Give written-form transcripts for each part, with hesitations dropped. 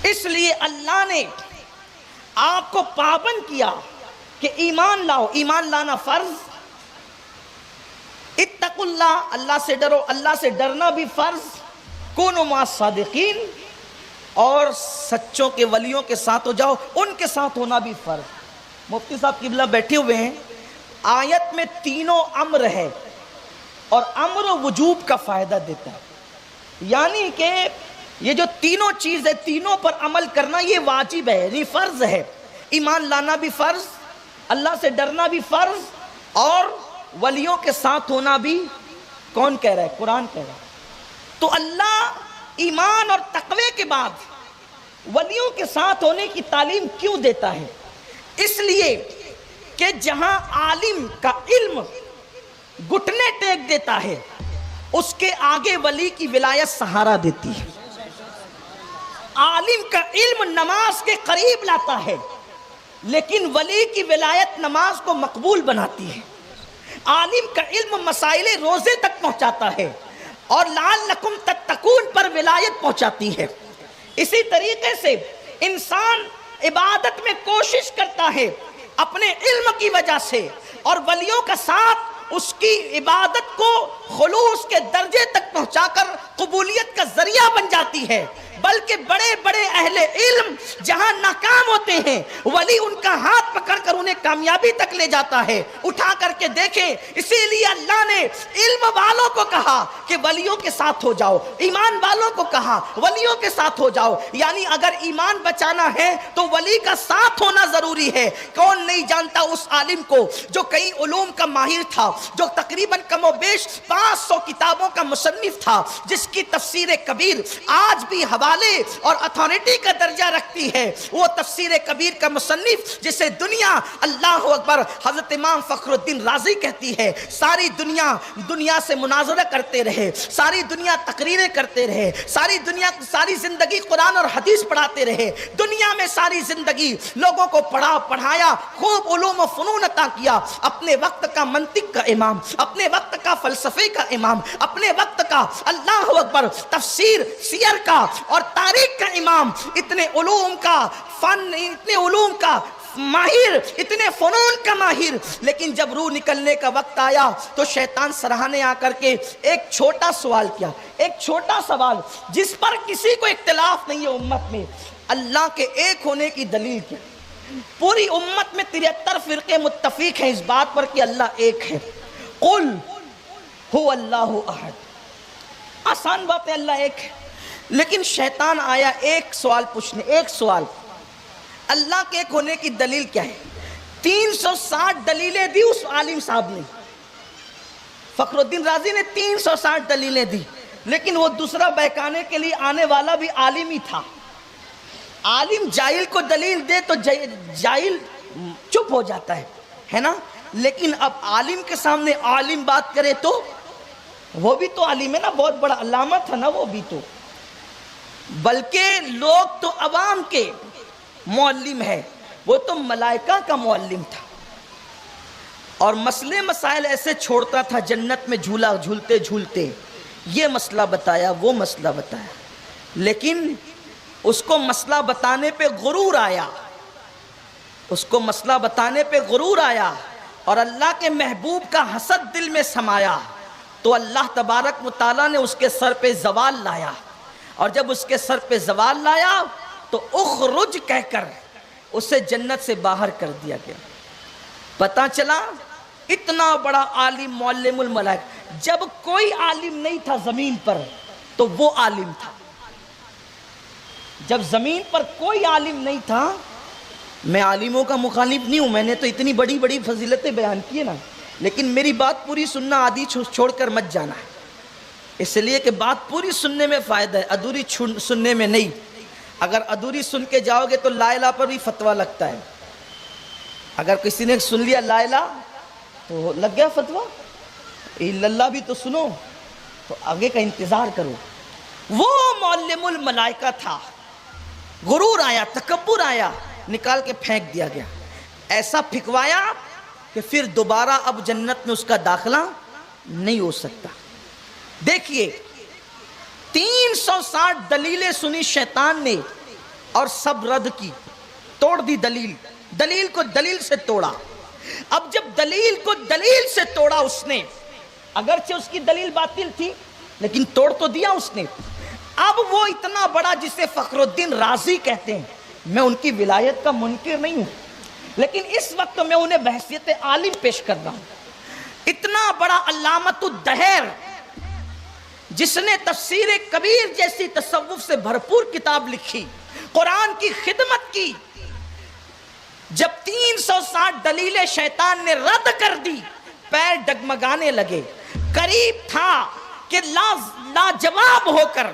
اس لیے اللہ نے آپ کو پابند کیا کہ ایمان لاؤ، ایمان لانا فرض، اتقوا اللہ، اللہ سے ڈرو، اللہ سے ڈرنا بھی فرض، کونوا مع الصادقین، اور سچوں کے ولیوں کے ساتھ ہو جاؤ، ان کے ساتھ ہونا بھی فرض۔ مفتی صاحب قبلہ بیٹھے ہوئے ہیں، آیت میں تینوں امر ہے اور امر و وجوب کا فائدہ دیتا ہے، یعنی کہ یہ جو تینوں چیز ہے تینوں پر عمل کرنا یہ واجب ہے، یہ فرض ہے، ایمان لانا بھی فرض، اللہ سے ڈرنا بھی فرض، اور ولیوں کے ساتھ ہونا بھی کون کہہ رہا ہے؟ قرآن کہہ رہا ہے۔ تو اللہ ایمان اور تقوی کے بعد ولیوں کے ساتھ ہونے کی تعلیم کیوں دیتا ہے؟ اس لیے کہ جہاں عالم کا علم گھٹنے ٹیک دیتا ہے اس کے آگے ولی کی ولایت سہارا دیتی ہے۔ عالم کا علم نماز کے قریب لاتا ہے لیکن ولی کی ولایت نماز کو مقبول بناتی ہے۔ عالم کا علم مسائل روزے تک پہنچاتا ہے اور لعلکم تتقون پر ولایت پہنچاتی ہے۔ اسی طریقے سے انسان عبادت میں کوشش کرتا ہے اپنے علم کی وجہ سے، اور ولیوں کا ساتھ اس کی عبادت کو خلوص کے درجے تک پہنچا کر قبولیت کا ذریعہ بن جاتی ہے۔ بلکہ بڑے بڑے اہل علم جہاں ناکام ہوتے ہیں ولی ان کا ہاتھ پکڑ کر انہیں کامیابی تک لے جاتا ہے۔ اٹھا کر کے دیکھیں، اسی لیے اللہ نے علم والوں کو کہا کہ ولیوں کے ساتھ ہو جاؤ، ایمان والوں کو کہا ولیوں کے ساتھ ہو جاؤ، یعنی اگر ایمان بچانا ہے تو ولی کا ساتھ ہونا ضروری ہے۔ کون نہیں جانتا اس عالم کو جو کئی علوم کا ماہر تھا، جو تقریباً کم و بیش 500 کتابوں کا مصنف تھا، جس کی تفسیر کبیر آج بھی حوالے اور اتھارٹی کا درجہ رکھتی ہے۔ وہ تفسیر کبیر کا مصنف جسے دنیا اللہ اکبر حضرت امام فخر الدین رازی کہتی ہے، ساری دنیا سے مناظرہ کرتے رہے، ساری دنیا تقریریں کرتے رہے، ساری زندگی قرآن اور حدیث پڑھاتے رہے، دنیا میں ساری زندگی لوگوں کو پڑھایا، خوب علوم و فنون عطا کیا، اپنے وقت کا منطق کا امام، اپنے وقت کا فلسفے کا امام، اپنے وقت کا اللہ اکبر تفسیر سیر کا اور تاریخ کا امام، اتنے علوم کا فن، اتنے علوم کا ماہر، اتنے فنون کا ماہر، لیکن جب روح نکلنے کا وقت آیا تو شیطان سرہانے آ کر کے ایک چھوٹا سوال کیا، ایک چھوٹا سوال جس پر کسی کو اختلاف نہیں ہے امت میں، اللہ کے ایک ہونے کی دلیل کیا؟ پوری امت میں 73 فرقے متفق ہیں اس بات پر کہ اللہ ایک ہے۔ قل هو اللہ احد، آسان بات ہے، اللہ ایک ہے، لیکن شیطان آیا ایک سوال پوچھنے، ایک سوال، اللہ کے ایک ہونے کی دلیل کیا ہے؟ 360 دلیلیں دی اس عالم صاحب نے، فخر الدین رازی نے 360 دلیلیں دی، لیکن وہ دوسرا بہکانے کے لیے آنے والا بھی عالم ہی تھا۔ عالم جاہل کو دلیل دے تو جاہل چپ ہو جاتا ہے نا، لیکن اب عالم کے سامنے عالم بات کرے تو وہ بھی تو عالم ہے نا، بہت بڑا علامہ تھا نا وہ بھی، تو بلکہ لوگ تو عوام کے معلم ہے، وہ تو ملائکہ کا معلم تھا، اور مسئلے مسائل ایسے چھوڑتا تھا جنت میں جھولا جھولتے جھولتے، یہ مسئلہ بتایا وہ مسئلہ بتایا، لیکن اس کو مسئلہ بتانے پہ غرور آیا، اس کو مسئلہ بتانے پہ غرور آیا اور اللہ کے محبوب کا حسد دل میں سمایا، تو اللہ تبارک و تعالیٰ نے اس کے سر پہ زوال لایا، اور جب اس کے سر پہ زوال لایا تو اخرج کہہ کر اسے جنت سے باہر کر دیا گیا۔ پتہ چلا اتنا بڑا عالم معلم الملائکہ، جب کوئی عالم نہیں تھا زمین پر تو وہ عالم تھا، جب زمین پر کوئی عالم نہیں تھا۔ میں عالموں کا مخالف نہیں ہوں، میں نے تو اتنی بڑی بڑی فضیلتیں بیان کی ہیں نا، لیکن میری بات پوری سننا، آدھی چھوڑ کر مت جانا ہے، اس لیے کہ بات پوری سننے میں فائدہ ہے، ادھوری سننے میں نہیں۔ اگر ادھوری سن کے جاؤ گے تو لا الہ پر بھی فتویٰ لگتا ہے، اگر کسی نے سن لیا لا الہ تو لگ گیا فتویٰ، الا اللہ بھی تو سنو، تو آگے کا انتظار کرو۔ وہ معلم الملائکہ تھا، غرور آیا، تکبر آیا، نکال کے پھینک دیا گیا، ایسا پھکوایا کہ پھر دوبارہ اب جنت میں اس کا داخلہ نہیں ہو سکتا۔ دیکھیے 360 دلیلیں سنی شیطان نے، اور سب رد کی، توڑ دی دلیل، دلیل کو دلیل سے توڑا۔ اب جب دلیل کو دلیل سے توڑا اس نے، اگرچہ اس کی دلیل باطل تھی لیکن توڑ تو دیا اس نے۔ اب وہ اتنا بڑا جسے فخر الدین رازی کہتے ہیں، میں ان کی ولایت کا منکر نہیں ہوں، لیکن اس وقت میں انہیں بحیثیت عالم پیش کر رہا ہوں۔ اتنا بڑا علامۃ الدہر جس نے تفسیر کبیر جیسی تصوف سے بھرپور کتاب لکھی، قرآن کی خدمت کی، جب 360 دلیلیں شیطان نے رد کر دی، پیر ڈگمگانے لگے، قریب تھا کہ لاجواب ہو کر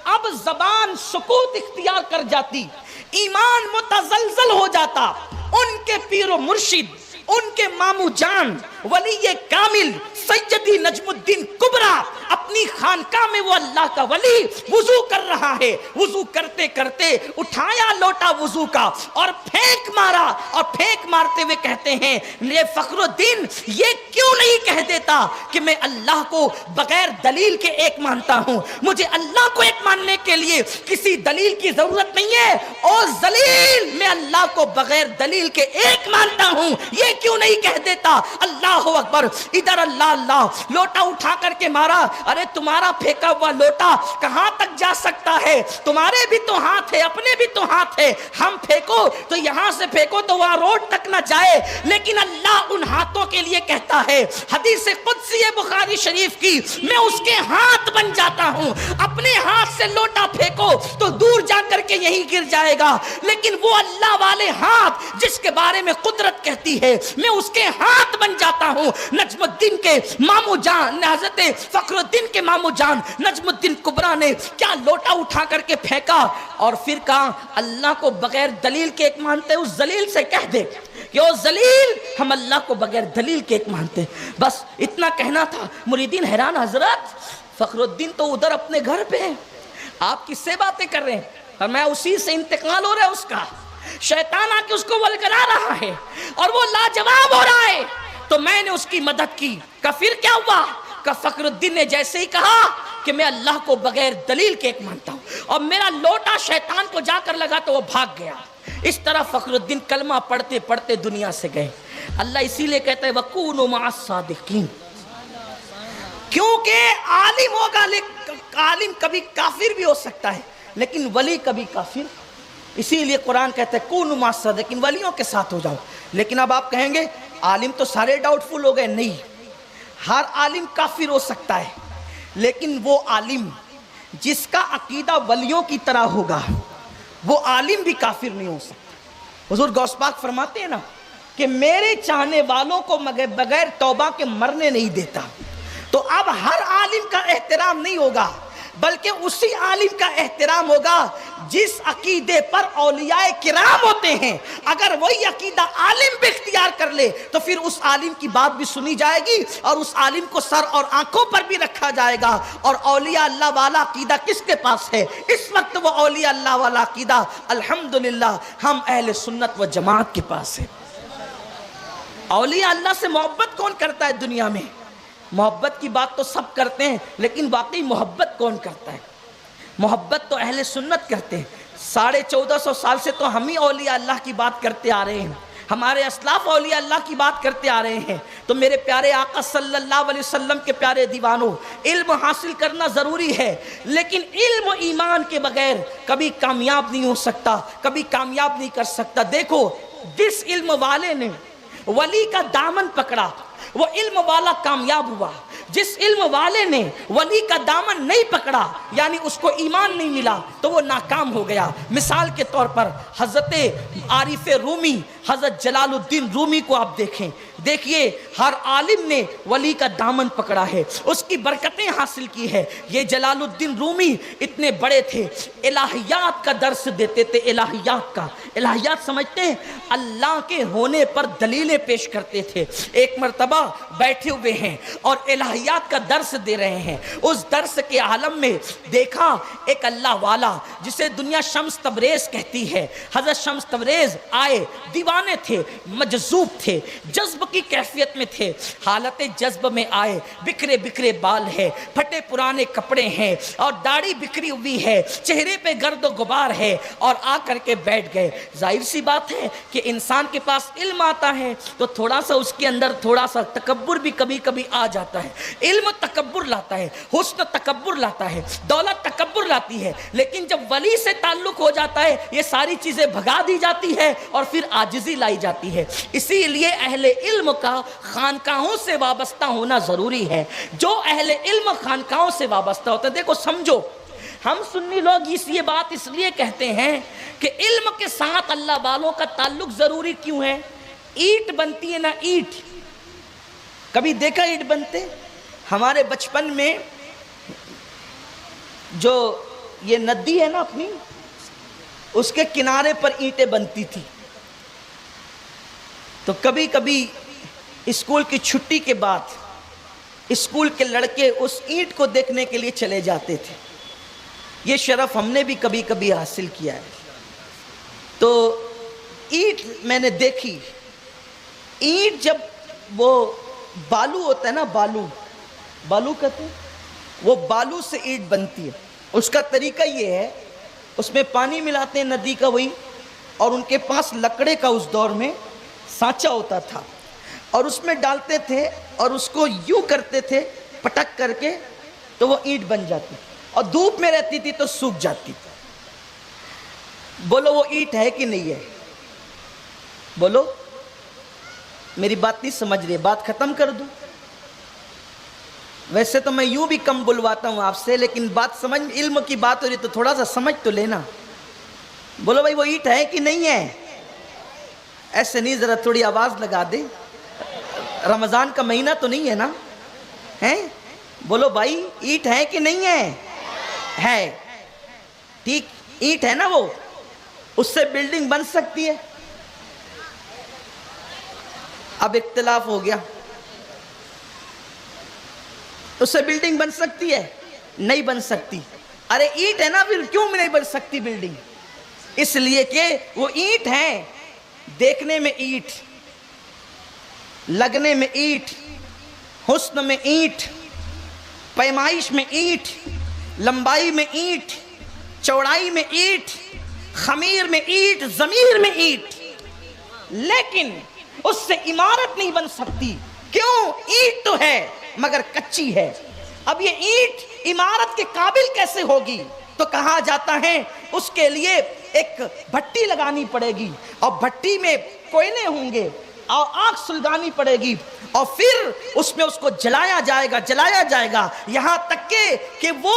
اب زبان سکوت اختیار کر جاتی، ایمان متزلزل ہو جاتا۔ ان کے پیر و مرشد، ان کے مامو جان ولی کامل سیدی نجم الدین کبریٰ، اپنی خانقاہ میں وہ اللہ کا ولی وضو کر رہا ہے، وضو کرتے کرتے اٹھایا لوٹا وضو کا اور پھینک مارا، اور پھینک مارتے ہوئے کہتے ہیں یہ فخر الدین یہ کیوں نہیں کہہ دیتا کہ میں اللہ کو بغیر دلیل کے ایک مانتا ہوں، مجھے اللہ کو ایک ماننے کے لیے کسی دلیل کی ضرورت نہیں ہے، او ذلیل میں اللہ کو بغیر دلیل کے ایک مانتا ہوں، یہ کیوں نہیں کہہ دیتا؟ اللہ اکبر، ادھر اللہ اللہ، لوٹا اٹھا کر کے مارا۔ ارے تمہارا پھینکا ہوا لوٹا کہاں تک جا سکتا ہے؟ تمہارے بھی تو ہاتھ ہے، اپنے بھی تو ہاتھ ہے، ہم پھینکو تو یہاں سے پھینکو تو وہاں روڈ تک نہ جائے، لیکن اللہ ان ہاتھوں کے لیے کہتا ہے، حدیث قدسی بخاری شریف کی، میں اس کے ہاتھ بن جاتا ہوں، اپنے ہاتھ سے لوٹا پھینکو تو دور جا کر کے یہی گر جائے گا، لیکن وہ اللہ والے ہاتھ جس کے بارے میں قدرت کہتی ہے میں اس کے ہاتھ بن جاتا ہوں۔ نجم الدین کے مامو جان، حضرت فخر الدین کے مامو جان نجم الدین کبریٰ نے کیا لوٹا اٹھا کر کے پھینکا، اور پھر کہا اللہ کو بغیر دلیل کے ایک مانتے، اس ذلیل سے کہہ دے کہ او ذلیل ہم اللہ کو بغیر دلیل کے ایک مانتے۔ بس اتنا کہنا تھا۔ مریدین حیران، حضرت فخر الدین تو ادھر اپنے گھر پہ ہیں، آپ کس سے باتیں کر رہے ہیں؟ اور میں اسی سے انتقال ہو رہا ہے اس کا، شیطان آ کے اس کو ولگرا رہا ہے اور وہ لاجواب ہو رہا ہے، تو میں نے اس کی مدد کی۔ کہ پھر کیا ہوا؟ کہ فخر الدین نے جیسے ہی کہا کہ میں اللہ کو بغیر دلیل کے ایک مانتا ہوں اور میرا لوٹا شیطان کو جا کر لگا تو وہ بھاگ گیا۔ اس طرح فخر الدین کلمہ پڑھتے پڑھتے دنیا سے گئے۔ اللہ اسی لیے کہتا ہے وَكُونُوا مَعَ الصَّادِقِينَ، کیونکہ عالم ہوگا، عالم کبھی کافر بھی ہو سکتا ہے لیکن ولی کبھی کافر، اسی لیے قرآن کہتا ہے کونوا مع الصادقین، ولیوں کے ساتھ ہو جاؤ۔ لیکن اب آپ کہیں گے عالم تو سارے ڈاؤٹ فل ہو گئے، نہیں، ہر عالم کافر ہو سکتا ہے، لیکن وہ عالم جس کا عقیدہ ولیوں کی طرح ہوگا وہ عالم بھی کافر نہیں ہو سکتا۔ حضور غوث پاک فرماتے ہیں نا کہ میرے چاہنے والوں کو بغیر توبہ کے مرنے نہیں دیتا۔ تو اب ہر عالم کا احترام نہیں ہوگا، بلکہ اسی عالم کا احترام ہوگا جس عقیدے پر اولیاء کرام ہوتے ہیں۔ اگر وہی عقیدہ عالم بھی اختیار کر لے تو پھر اس عالم کی بات بھی سنی جائے گی اور اس عالم کو سر اور آنکھوں پر بھی رکھا جائے گا۔ اور اولیاء اللہ والا عقیدہ کس کے پاس ہے اس وقت؟ وہ اولیاء اللہ والا عقیدہ الحمدللہ ہم اہل سنت و جماعت کے پاس ہے۔ اولیاء اللہ سے محبت کون کرتا ہے دنیا میں؟ محبت کی بات تو سب کرتے ہیں لیکن واقعی محبت کون کرتا ہے؟ محبت تو اہل سنت کرتے ہیں۔ 1450 سال سے تو ہم ہی اولیاء اللہ کی بات کرتے آ رہے ہیں، ہمارے اسلاف اولیاء اللہ کی بات کرتے آ رہے ہیں۔ تو میرے پیارے آقا صلی اللہ علیہ وسلم کے پیارے دیوانوں، علم حاصل کرنا ضروری ہے، لیکن علم و ایمان کے بغیر کبھی کامیاب نہیں ہو سکتا، کبھی کامیاب نہیں کر سکتا۔ دیکھو جس علم والے نے ولی کا دامن پکڑا وہ علم والا کامیاب ہوا، جس علم والے نے ولی کا دامن نہیں پکڑا یعنی اس کو ایمان نہیں ملا تو وہ ناکام ہو گیا۔ مثال کے طور پر حضرت عارف رومی، حضرت جلال الدین رومی کو آپ دیکھیں، دیکھیے ہر عالم نے ولی کا دامن پکڑا ہے، اس کی برکتیں حاصل کی ہے۔ یہ جلال الدین رومی اتنے بڑے تھے، الہیات کا درس دیتے تھے، الہیات کا، الہیات سمجھتے ہیں؟ اللہ کے ہونے پر دلیلیں پیش کرتے تھے۔ ایک مرتبہ بیٹھے ہوئے ہیں اور الہیات کا درس دے رہے ہیں، اس درس کے عالم میں دیکھا ایک اللہ والا جسے دنیا شمس تبریز کہتی ہے، حضرت شمس تبریز آئے، دیوانے تھے، مجذوب تھے، جذب کی کیفیت میں تھے، حالت جذب میں آئے، بکھرے بکھرے بال ہے، پھٹے پرانے کپڑے ہیں اور داڑھی بکھری ہوئی ہے، چہرے پہ گرد و غبار ہے، اور آ کر کے بیٹھ گئے۔ ظاہر سی بات ہے کہ انسان کے پاس علم آتا ہے تو تھوڑا سا اس کے اندر تھوڑا سا تکبر بھی کبھی کبھی آ جاتا ہے۔ علم تکبر لاتا ہے، حسن تکبر لاتا ہے، دولت تکبر لاتی ہے، لیکن جب ولی سے تعلق ہو جاتا ہے یہ ساری چیزیں بھگا دی جاتی ہے اور پھر عاجزی لائی جاتی ہے۔ اسی لیے اہل علم کا خانقاہوں سے وابستہ ہونا ضروری ہے۔ جو اہل علم خانقاہوں سے وابستہ ہوتا ہے، دیکھو سمجھو، ہم سنی لوگ یہ بات اس لیے کہتے ہیں کہ علم کے ساتھ اللہ والوں کا تعلق ضروری کیوں ہے؟ اینٹ بنتی ہے نا، اینٹ، کبھی دیکھا اینٹ بنتے؟ ہمارے بچپن میں جو یہ ندی ہے نا اپنی، اس کے کنارے پر اینٹیں بنتی تھی، تو کبھی کبھی اسکول کی چھٹی کے بعد اسکول کے لڑکے اس اینٹ کو دیکھنے کے لیے چلے جاتے تھے۔ یہ شرف ہم نے بھی کبھی کبھی حاصل کیا ہے۔ تو اینٹ میں نے دیکھی، اینٹ جب وہ بالو ہوتا ہے نا، بالو کہتے ہیں، وہ بالو سے اینٹ بنتی ہے۔ اس کا طریقہ یہ ہے، اس میں پانی ملاتے ہیں ندی کا وہی، اور ان کے پاس لکڑے کا اس دور میں سانچہ ہوتا تھا، اور اس میں ڈالتے تھے اور اس کو یوں کرتے تھے پٹک کر کے، تو وہ اینٹ بن جاتی، اور دھوپ میں رہتی تھی تو سوکھ جاتی۔ بولو وہ اینٹ ہے کہ نہیں ہے؟ بولو، میری بات نہیں سمجھ رہی، بات ختم کر دوں؟ ویسے تو میں یوں بھی کم بلواتا ہوں آپ سے، لیکن بات سمجھ، علم کی بات ہو رہی تو تھوڑا سا سمجھ تو لینا۔ بولو بھائی وہ اینٹ ہے کہ نہیں ہے؟ ایسے نہیں، ذرا تھوڑی آواز لگا دے، رمضان کا مہینہ تو نہیں ہے نا؟ ہیں؟ بولو بھائی اینٹ ہے کہ نہیں ہے؟ ہے، ٹھیک، اینٹ ہے نا، وہ اس سے بلڈنگ بن سکتی ہے؟ اب اختلاف ہو گیا، اس سے بلڈنگ بن سکتی ہے؟ نہیں بن سکتی۔ ارے اینٹ ہے نا، پھر کیوں نہیں بن سکتی بلڈنگ؟ اس لیے کہ وہ اینٹ ہے، دیکھنے میں اینٹ، لگنے میں اینٹ، حسن میں اینٹ، پیمائش میں اینٹ، لمبائی میں اینٹ، چوڑائی میں اینٹ، خمیر میں اینٹ، ضمیر میں اینٹ، لیکن اس سے عمارت نہیں بن سکتی۔ کیوں؟ اینٹ تو ہے مگر کچی ہے۔ اب یہ اینٹ عمارت کے قابل کیسے ہوگی؟ تو کہا جاتا ہے اس کے لیے ایک بھٹی لگانی پڑے گی، اور بھٹی میں کوئلے ہوں گے، اور آگ سلگانی پڑے گی، اور پھر اس میں اس کو جلایا جائے گا یہاں تک کہ وہ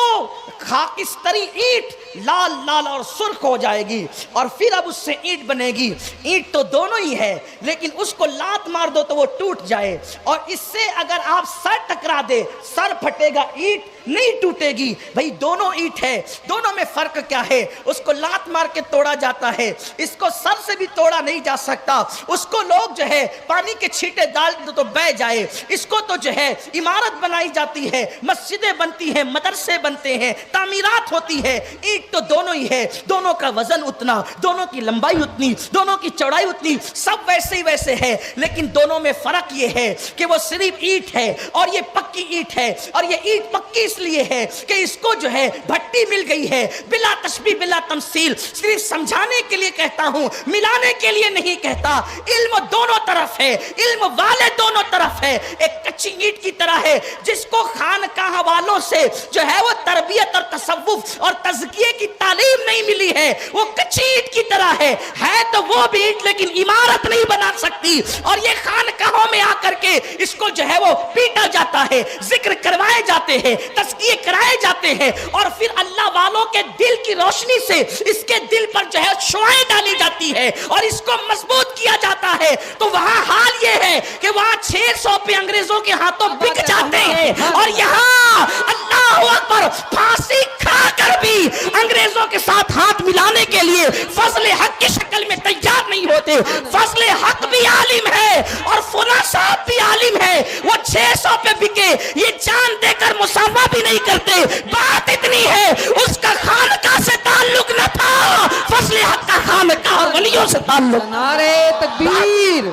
خاکستری اینٹ لال لال اور سرخ ہو جائے گی، اور پھر اب اس سے اینٹ بنے گی۔ اینٹ تو دونوں ہی ہے، لیکن اس کو لات مار دو تو وہ ٹوٹ جائے، اور اس سے اگر آپ سر ٹکرا دے سر پھٹے گا، اینٹ نہیں ٹوٹے گی۔ بھئی دونوں اینٹ ہے، دونوں میں فرق کیا ہے؟ اس کو لات مار کے توڑا جاتا ہے، اس کو سر سے بھی توڑا نہیں جا سکتا۔ اس کو لوگ جو ہے پانی کے چھینٹے ڈال دو تو بہ جائے، اس کو تو جو ہے عمارت بنائی جاتی ہے، مسجدیں بنتی ہیں، مدرسے بنتے ہیں، تعمیرات ہوتی ہے۔ اینٹ تو دونوں ہی ہے، دونوں کا وزن اتنا، دونوں کی لمبائی اتنی، دونوں کی چوڑائی اتنی، سب ویسے ہی ویسے ہے، لیکن دونوں میں فرق یہ ہے کہ وہ صرف اینٹ ہے اور یہ پکی اینٹ ہے، اور یہ اینٹ پکی اس لیے ہے کہ اس کو جو ہے بھٹی مل گئی ہے، بلا تشبیہ بلا تمثیل۔ صرف سمجھانے کے لیے کہتا ہوں، ملانے کے لیے نہیں کہتا۔ علم دونوں طرف ہے، علم والے دونوں طرف ہے۔ ایک کچی اینٹ کی طرح ہے جس کو خانقاہ والوں سے جو ہے وہ تربیت اور تصوف اور تزکیے کی تعلیم نہیں ملی ہے، وہ کچی اینٹ کی طرح ہے تو وہ بھی اینٹ لیکن عمارت نہیں بنا سکتی۔ اور یہ خانقاہوں میں آ کر کے اس کو جو ہے وہ پیٹا جاتا ہے، ذکر کروائے جاتے ہیں، تزکیے کرائے جاتے ہیں، اور پھر اللہ والوں کے دل کی روشنی سے اس کے دل پر جو ہے شعاعیں ڈالی جاتی ہے اور اس کو مضبوط کیا جاتا ہے۔ تو وہاں حال یہ ہے کہ وہاں 600 پہ انگریزوں کے ہاتھوں بک جاتے ہیں، اور یہاں اللہ اکبر پھانسی کھا کر بھی انگریزوں کے ساتھ ہاتھ ملانے کے لیے فضل حق کی شکل میں تیار نہیں ہوتے۔ فضل حق بھی عالم ہے اور فلاں صاحب بھی عالم ہے، وہ 600 پہ بکے، یہ جان دے کر مساوہ بھی نہیں کرتے۔ بات اتنی ہے اس کا خانقاہ سے تعلق نہ تھا، فضل حق کا خانقاہ اور ولیوں سے تعلق۔ نعرہ تکبیر،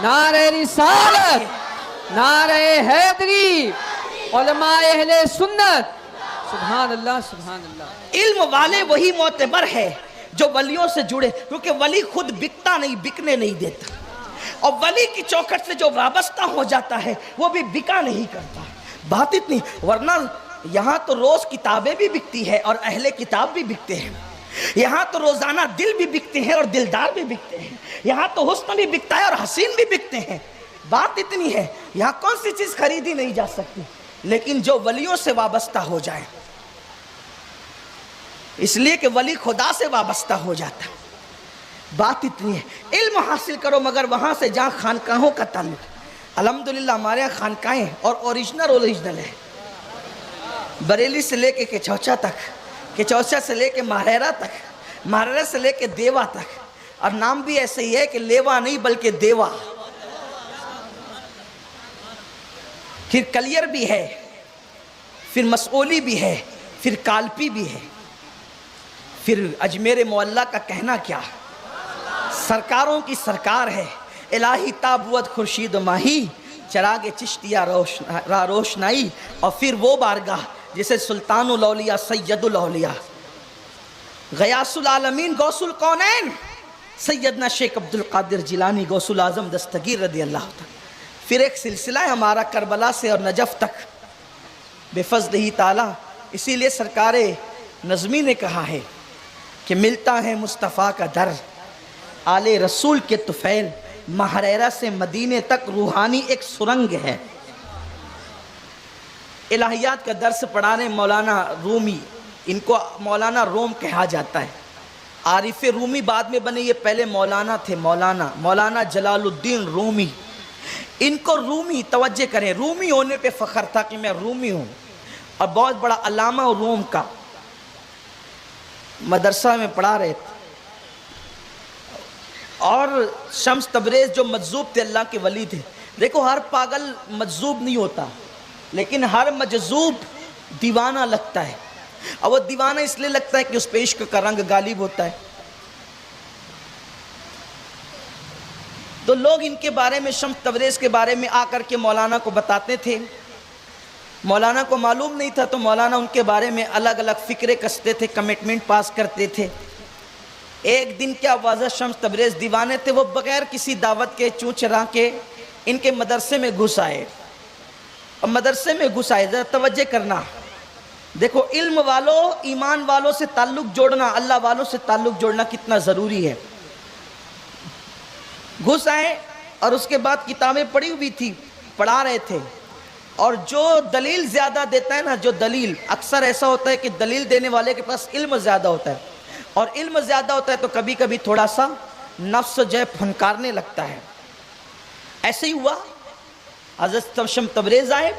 نعرہ رسالت، نعرہ حیدری، علماء اہل سنت. سبحان اللہ سبحان اللہ. علم والے وہی معتبر ہے جو ولیوں سے جڑے، کیونکہ ولی خود بکتا نہیں، بکنے نہیں دیتا، اور ولی کی چوکھٹ سے جو وابستہ ہو جاتا ہے وہ بھی بکا نہیں کرتا. بات اتنی، ورنہ یہاں تو روز کتابیں بھی بکتی ہے اور اہل کتاب بھی بکتے ہیں، یہاں تو روزانہ دل بھی بکتے ہیں اور دلدار بھی بکتے ہیں، یہاں تو حسن بھی بکتا ہے اور حسین بھی بکتے ہیں. بات اتنی ہے، یہاں کون سی چیز خریدی نہیں جا سکتی، لیکن جو ولیوں سے وابستہ ہو جائے، اس لیے کہ ولی خدا سے وابستہ ہو جاتا ہے. بات اتنی ہے، علم حاصل کرو مگر وہاں سے جہاں خانقاہوں کا تعلق. الحمدللہ ہمارے یہاں خانقاہیں اور اوریجنل ہے، بریلی سے لے کے کچوچا تک، کچوچا سے لے کے ماہریرہ تک، ماہریرہ سے لے کے دیوا تک، اور نام بھی ایسے ہی ہے کہ لیوا نہیں بلکہ دیوا. پھر کلیر بھی ہے، پھر مسئولی بھی ہے، پھر کالپی بھی ہے، پھر اجمیر معلیٰ کا کہنا کیا، سرکاروں کی سرکار ہے. الہی تابوت خورشید و ماہی، چراغ چشتیہ را روشنائی. اور پھر وہ بارگاہ جسے سلطان الاولیاء سید الاولیاء غیاث العالمین غوث القونین سیدنا شیخ عبد القادر جیلانی غوث العظم دستگیر رضی اللہ تعالی. پھر ایک سلسلہ ہے ہمارا کربلا سے اور نجف تک بفضلہ تعالی. اسی لیے سرکار نظمی نے کہا ہے کہ ملتا ہے مصطفیٰ کا در، آل رسول کے طفیل، ماہریرہ سے مدینے تک روحانی ایک سرنگ ہے. الہیات کا درس پڑھانے مولانا رومی، ان کو مولانا روم کہا جاتا ہے. عارف رومی بعد میں بنے، یہ پہلے مولانا تھے، مولانا جلال الدین رومی. ان کو رومی، توجہ کریں، رومی ہونے پہ فخر تھا کہ میں رومی ہوں، اور بہت بڑا علامہ روم کا مدرسہ میں پڑھا رہے تھے. اور شمس تبریز جو مجذوب تھے، اللہ کے ولی تھے. دیکھو ہر پاگل مجذوب نہیں ہوتا، لیکن ہر مجذوب دیوانہ لگتا ہے، اور وہ دیوانہ اس لیے لگتا ہے کہ اس پہ عشق کا رنگ غالب ہوتا ہے. تو لوگ ان کے بارے میں، شمس تبریز کے بارے میں آ کر کے مولانا کو بتاتے تھے. مولانا کو معلوم نہیں تھا، تو مولانا ان کے بارے میں الگ الگ فکرے کستے تھے، کمٹمنٹ پاس کرتے تھے. ایک دن کیا واضح شمس تبریز دیوانے تھے، وہ بغیر کسی دعوت کے چوں چرا کے ان کے مدرسے میں گھس آئے. اور مدرسے میں گھس آئے، ذرا توجہ کرنا، دیکھو علم والوں، ایمان والوں سے تعلق جوڑنا، اللہ والوں سے تعلق جوڑنا کتنا ضروری ہے. گھس آئے اور اس کے بعد کتابیں پڑھی ہوئی تھی، پڑھا رہے تھے. اور جو دلیل زیادہ دیتا ہے نا، جو دلیل، اکثر ایسا ہوتا ہے کہ دلیل دینے والے کے پاس علم زیادہ ہوتا ہے، اور علم زیادہ ہوتا ہے تو کبھی کبھی تھوڑا سا نفس جو ہے پھنکارنے لگتا ہے. ایسے ہی ہوا. حضرت شمس تبریز آئے،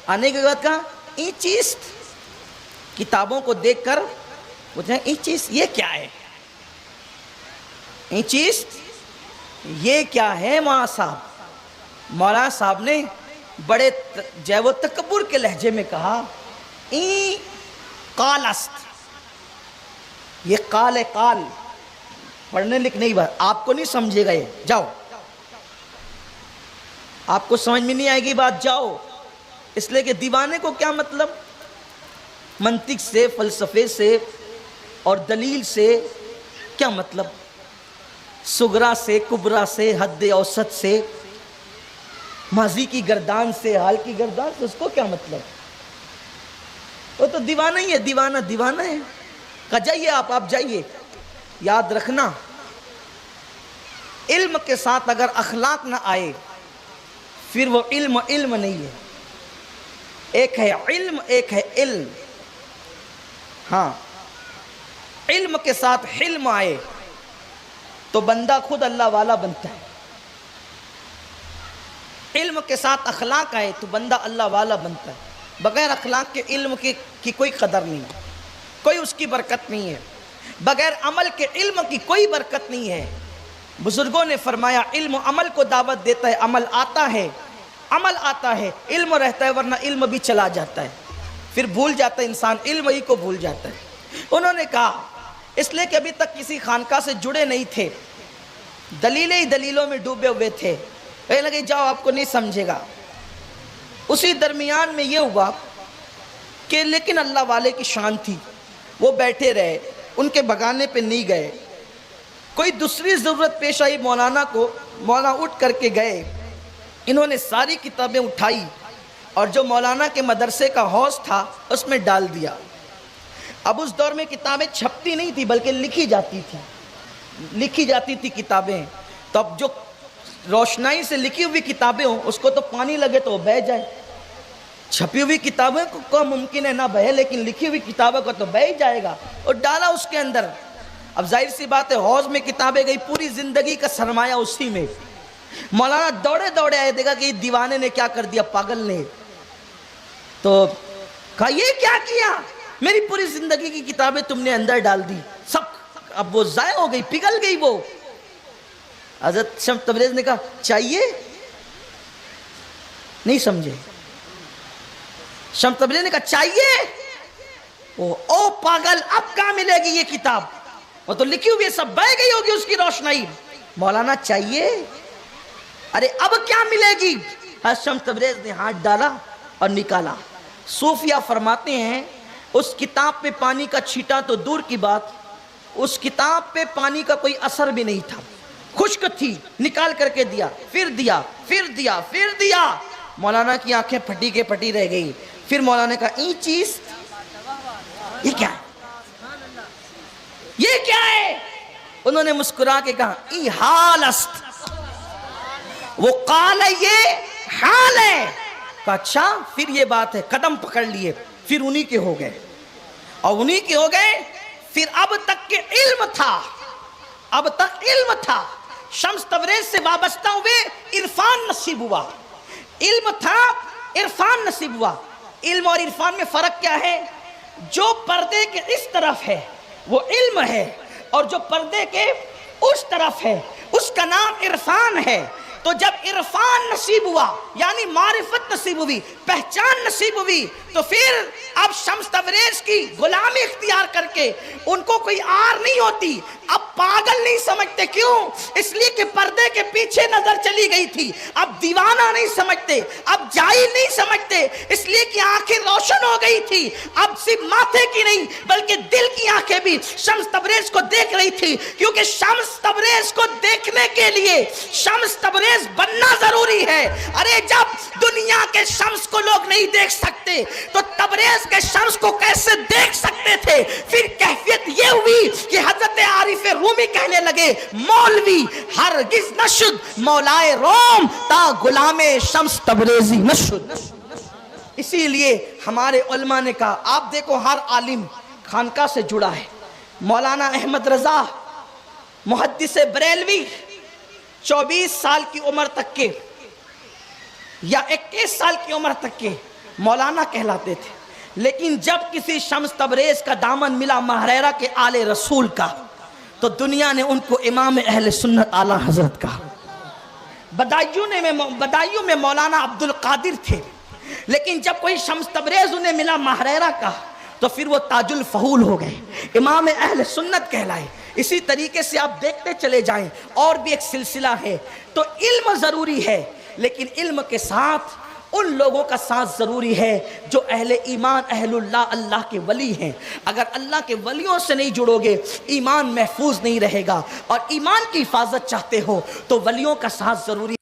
آنے کے بعد کہا این چیز، کتابوں کو دیکھ کر پوچھیں این چیز یہ کیا ہے، این چیز یہ کیا ہے. مولانا صاحب، مولانا صاحب نے بڑے جو وہ تکبر کے لہجے میں کہا این قال است، یہ قال ہے، قال پڑھنے لکھنے کی بات، آپ کو نہیں سمجھے گا، یہ جاؤ، آپ کو سمجھ میں نہیں آئے گی بات، جاؤ. اس لیے کہ دیوانے کو کیا مطلب، منطق سے، فلسفے سے اور دلیل سے کیا مطلب، صغرا سے، کبرا سے، حد اوسط سے، ماضی کی گردان سے، حال کی گردان سے، اس کو کیا مطلب. وہ تو دیوانہ ہی ہے، دیوانہ دیوانہ ہے. کہا جائیے آپ جائیے. یاد رکھنا، علم کے ساتھ اگر اخلاق نہ آئے پھر وہ علم نہیں ہے. ایک ہے علم، ایک ہے علم. ہاں، علم کے ساتھ حلم آئے تو بندہ خود اللہ والا بنتا ہے. علم کے ساتھ اخلاق آئے تو بندہ اللہ والا بنتا ہے. بغیر اخلاق کے علم کی کوئی قدر نہیں ہے، کوئی اس کی برکت نہیں ہے. بغیر عمل کے علم کی کوئی برکت نہیں ہے. بزرگوں نے فرمایا علم عمل کو دعوت دیتا ہے، عمل آتا ہے، عمل آتا ہے، علم رہتا ہے، ورنہ علم بھی چلا جاتا ہے، پھر بھول جاتا ہے انسان، علم ہی کو بھول جاتا ہے. انہوں نے کہا اس لیے کہ ابھی تک کسی خانقاہ سے جڑے نہیں تھے، دلیلیں ہی دلیلوں میں ڈوبے ہوئے تھے. کہنے لگے جاؤ آپ کو نہیں سمجھے گا۔ اسی درمیان میں یہ ہوا کہ لیکن اللہ والے کی شان تھی، وہ بیٹھے رہے، ان کے بگانے پہ نہیں گئے۔ کوئی دوسری ضرورت پیش آئی مولانا کو، مولانا اٹھ کر کے گئے، انہوں نے ساری کتابیں اٹھائی اور جو مولانا کے مدرسے کا حوض تھا اس میں ڈال دیا۔ اب اس دور میں کتابیں چھپتی نہیں تھی بلکہ لکھی جاتی تھی کتابیں، تو اب جو روشنائی سے لکھی ہوئی کتابیں ہوں اس کو تو پانی لگے تو وہ بہہ جائے، چھپی ہوئی کتابیں کو ممکن ہے نہ بہے لیکن لکھی ہوئی کتابوں کو تو بہہ ہی جائے گا، اور ڈالا اس کے اندر۔ اب ظاہر سی بات ہے حوض میں کتابیں گئی، پوری زندگی کا سرمایہ اسی میں۔ مولانا دوڑے آئے، دیکھا کہ دیوانے نے کیا کر دیا، پاگل نے، تو کہا یہ کیا کیا، میری پوری زندگی کی کتابیں تم نے اندر ڈال دی سب، اب وہ ضائع ہو گئی، پگھل گئی وہ۔ حضرت شمس تبریز نے کہا چاہیے، نہیں سمجھے، شمس تبریز نے کہا چاہیے، او پاگل اب کہاں ملے گی یہ کتاب، وہ تو لکھی ہوئی سب بہہ گئی ہوگی اس کی روشنائی۔ مولانا چاہیے، ارے اب کیا ملے گی؟ حضرت شمس تبریز نے ہاتھ ڈالا اور نکالا۔ صوفیہ فرماتے ہیں اس کتاب پہ پانی کا چھیٹا تو دور کی بات، اس کتاب پہ پانی کا کوئی اثر بھی نہیں تھا، خشک تھی، نکال کر کے دیا، پھر دیا۔ مولانا کی آنکھیں پھٹی کے پھٹی رہ گئی۔ پھر مولانا نے کہا این چیز یہ کیا ہے، یہ کیا ہے؟ انہوں نے مسکرا کے کہا ای حال است، وہ قال ہے یہ حال ہے۔ کہا اچھا پھر یہ بات ہے، قدم پکڑ لیے، پھر انہی کے ہو گئے، اور انہی کے ہو گئے۔ پھر اب تک کے علم تھا، شمس تبریز سے وابستہ ہوئے، عرفان نصیب ہوا، علم تھا، عرفان نصیب ہوا۔ علم اور عرفان میں فرق کیا ہے؟ جو پردے کے اس طرف ہے وہ علم ہے، اور جو پردے کے اس طرف ہے اس کا نام عرفان ہے۔ تو جب عرفان نصیب ہوا یعنی معرفت نصیب ہوئی، پہچان نصیب ہوئی، تو پھر اب شمس تبریز کی غلامی اختیار کر کے ان کو کوئی آر نہیں ہوتی۔ اب پاگل نہیں سمجھتے، کیوں؟ اس لیے کہ پردے کے پیچھے نظر چلی گئی تھی۔ اب دیوانہ نہیں سمجھتے، اب جاہل نہیں سمجھتے، اس لیے کہ آنکھیں روشن ہو گئی تھی۔ اب صرف ماتھے کی نہیں بلکہ دل کی آنکھیں بھی شمس تبریز کو دیکھ رہی تھی، کیونکہ شمس تبریز کو دیکھنے کے لیے شمس تبریز بننا ضروری ہے۔ ارے جب دنیا کے شمس کو لوگ نہیں دیکھ سکتے تو تبریز کے شمس کو کیسے دیکھ سکتے تھے؟ پھر کیفیت یہ ہوئی کہ حضرت عارف رومی کہنے لگے مولوی ہرگز نشد مولائے روم تا غلام شمس تبریزی نشد۔ اسی لیے ہمارے علماء نے کہا، آپ دیکھو ہر عالم خانقاہ سے جڑا ہے۔ مولانا احمد رضا محدث بریلوی 24 سال کی عمر تک کے یا 21 سال کی عمر تک کے مولانا کہلاتے تھے، لیکن جب کسی شمس تبریز کا دامن ملا ماہریرہ کے آل رسول کا تو دنیا نے ان کو امام اہل سنت اعلیٰ حضرت کہا۔ بدایوں میں مولانا عبد القادر تھے، لیکن جب کوئی شمس تبریز انہیں ملا ماہریرہ کا تو پھر وہ تاج الفہول ہو گئے، امام اہل سنت کہلائے۔ اسی طریقے سے آپ دیکھتے چلے جائیں، اور بھی ایک سلسلہ ہے۔ تو علم ضروری ہے، لیکن علم کے ساتھ ان لوگوں کا ساتھ ضروری ہے جو اہل ایمان، اہل اللہ، اللہ کے ولی ہیں۔ اگر اللہ کے ولیوں سے نہیں جڑو گے ایمان محفوظ نہیں رہے گا، اور ایمان کی حفاظت چاہتے ہو تو ولیوں کا ساتھ ضروری ہے۔